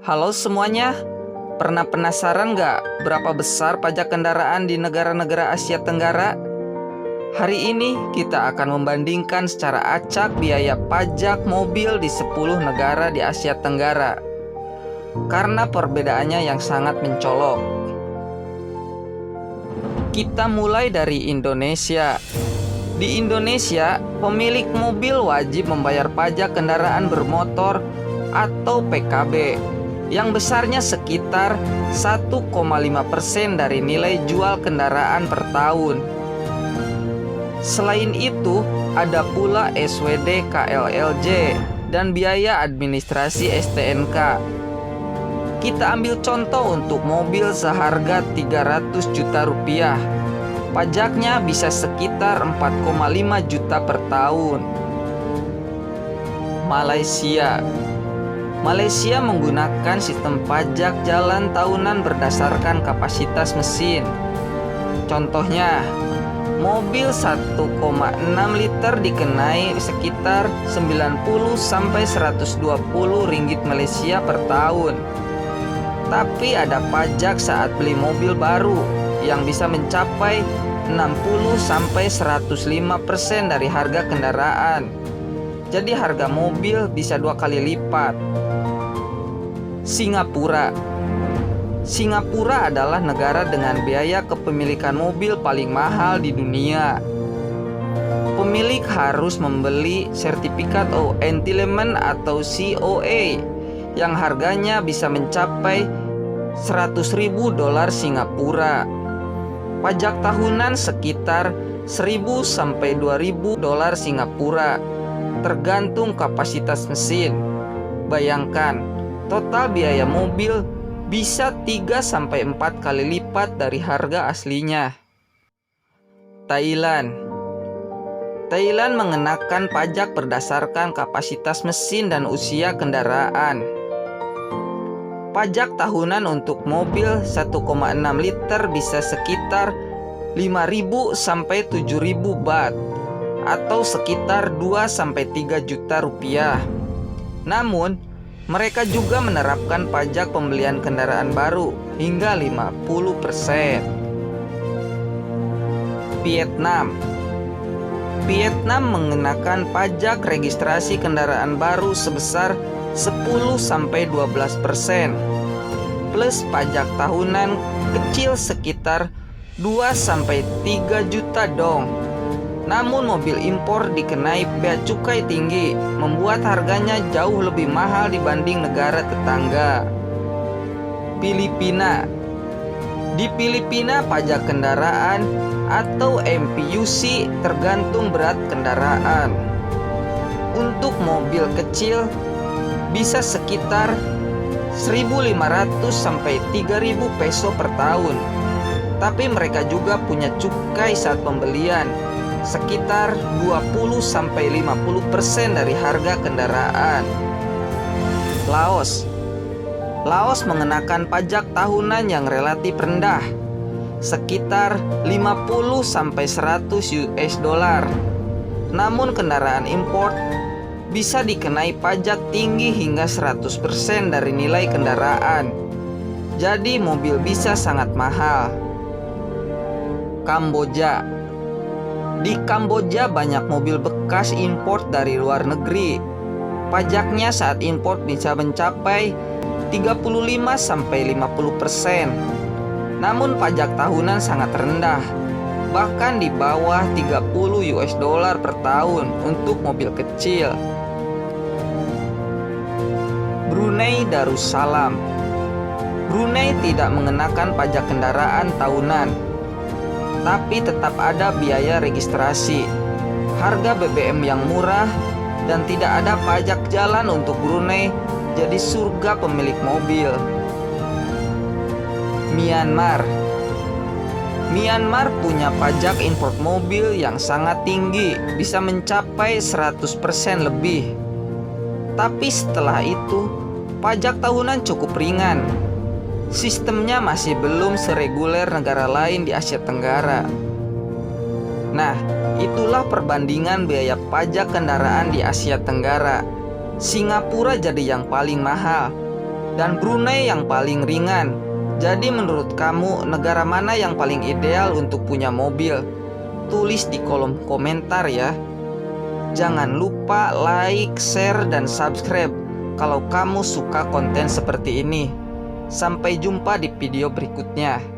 Halo semuanya, pernah penasaran nggak berapa besar pajak kendaraan di negara-negara Asia Tenggara? Hari ini kita akan membandingkan secara acak biaya pajak mobil di 10 negara di Asia Tenggara. Karena perbedaannya yang sangat mencolok. Kita mulai dari Indonesia. Di Indonesia, pemilik mobil wajib membayar pajak kendaraan bermotor atau PKB yang besarnya sekitar 1,5% dari nilai jual kendaraan per tahun. Selain itu, ada pula SWD KLLJ dan biaya administrasi STNK. Kita ambil contoh untuk mobil seharga 300 juta rupiah. Pajaknya bisa sekitar 4,5 juta per tahun. Malaysia menggunakan sistem pajak jalan tahunan berdasarkan kapasitas mesin. Contohnya, mobil 1,6 liter dikenai sekitar 90-120 ringgit Malaysia per tahun. Tapi ada pajak saat beli mobil baru yang bisa mencapai 60-105% dari harga kendaraan. Jadi harga mobil bisa 2 kali lipat. Singapura adalah negara dengan biaya kepemilikan mobil paling mahal di dunia. Pemilik harus membeli sertifikat entitlement atau COA yang harganya bisa mencapai $100.000 Singapura. Pajak tahunan sekitar 1.000 sampai 2.000 dolar Singapura, tergantung kapasitas mesin. Bayangkan, total biaya mobil bisa 3 sampai 4 kali lipat dari harga aslinya. Thailand mengenakan pajak berdasarkan kapasitas mesin dan usia kendaraan. Pajak tahunan untuk mobil 1,6 liter bisa sekitar 5.000 sampai 7.000 baht atau sekitar 2 sampai 3 juta rupiah. Namun, mereka juga menerapkan pajak pembelian kendaraan baru hingga 50%. Vietnam mengenakan pajak registrasi kendaraan baru sebesar 10-12% plus pajak tahunan kecil sekitar 2-3 juta dong. Namun mobil impor dikenai bea cukai tinggi, membuat harganya jauh lebih mahal dibanding negara tetangga. Di Filipina pajak kendaraan atau MPUC tergantung berat kendaraan. Untuk mobil kecil bisa sekitar 1.500 sampai 3.000 peso per tahun. Tapi mereka juga punya cukai saat pembelian, sekitar 20 sampai 50% dari harga kendaraan. Laos mengenakan pajak tahunan yang relatif rendah, sekitar 50 sampai 100 US dollar. Namun kendaraan impor bisa dikenai pajak tinggi hingga 100% dari nilai kendaraan. Jadi mobil bisa sangat mahal. Di Kamboja banyak mobil bekas impor dari luar negeri. Pajaknya saat impor bisa mencapai 35 sampai 50%. Namun pajak tahunan sangat rendah, bahkan di bawah 30 US dollar per tahun untuk mobil kecil. Brunei Darussalam tidak mengenakan pajak kendaraan tahunan, tapi tetap ada biaya registrasi, harga BBM yang murah, dan tidak ada pajak jalan untuk Brunei jadi surga pemilik mobil. Myanmar punya pajak impor mobil yang sangat tinggi, bisa mencapai 100% lebih. Tapi setelah itu, pajak tahunan cukup ringan. Sistemnya masih belum sereguler negara lain di Asia Tenggara. Nah, itulah perbandingan biaya pajak kendaraan di Asia Tenggara. Singapura jadi yang paling mahal. dan Brunei yang paling ringan. Jadi menurut kamu negara mana yang paling ideal untuk punya mobil? Tulis di kolom komentar ya. Jangan lupa like, share, dan subscribe kalau kamu suka konten seperti ini. Sampai jumpa di video berikutnya.